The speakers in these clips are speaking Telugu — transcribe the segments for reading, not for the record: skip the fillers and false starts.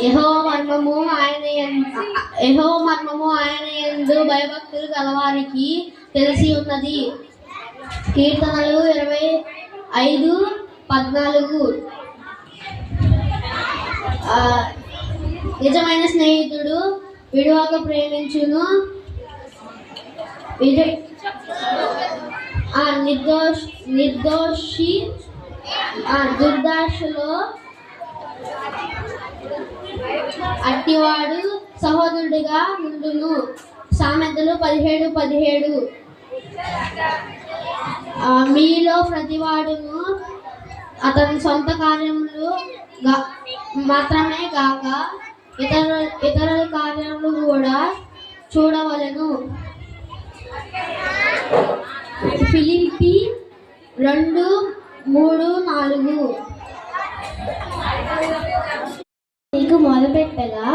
యెహోవా మర్మము ఆయన యందు భయభక్తులు గలవారికి తెలిసి ఉన్నది. కీర్తనలు 25:14. నిజమైన స్నేహితుడు విడువక ప్రేమించును, నిర్దోషి దుర్దశలో అట్టివాడు సహోదరుడిగా నుండును. సామెతలు 17:17. మీలో ప్రతివాడును అతని సొంత కార్యములు మాత్రమే కాక ఇతరుల కార్యములు కూడా చూడవలెను. ఫిలిప్పీ 2:3-4. నీకు మొదలుపెట్టగా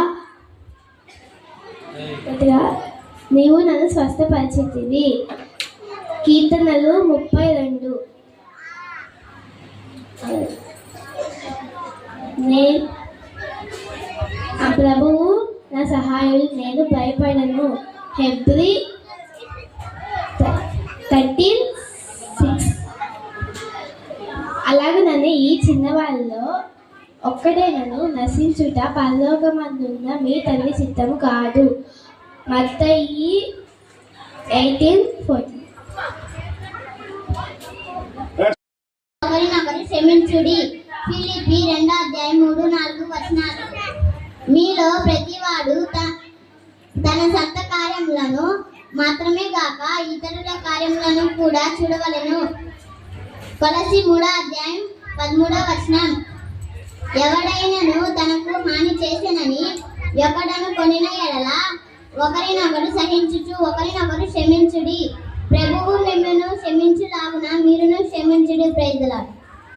నీవు నన్ను స్వస్థపరిచితివి. కీర్తనలు 32. ప్రభువు నా సహాయులు, నేను భయపడను. హెబ్రీ 13:6. అలాగే నన్ను ఈ చిన్నవాళ్ళలో ఒక్కడైనను నశించుట పరలోకమందున్న మీ తండ్రి చిత్తము కాదు. మత్తయి 18:14. ఒకరినొకరు క్షమించుడి. ఫిలిప్పీ 2:3-4. మీలో ప్రతివాడు తన సొంత కార్యములను మాత్రమే కాక ఇతరుల కార్యములను కూడా చూడవలెను. కొలస్సీ 3:13. ఎవడైనను తనకు హాని చేసెనని ఒకడను కొనిన ఎడల ఒకరినొకరు సహించుచు ఒకరినొకరు క్షమించుడి.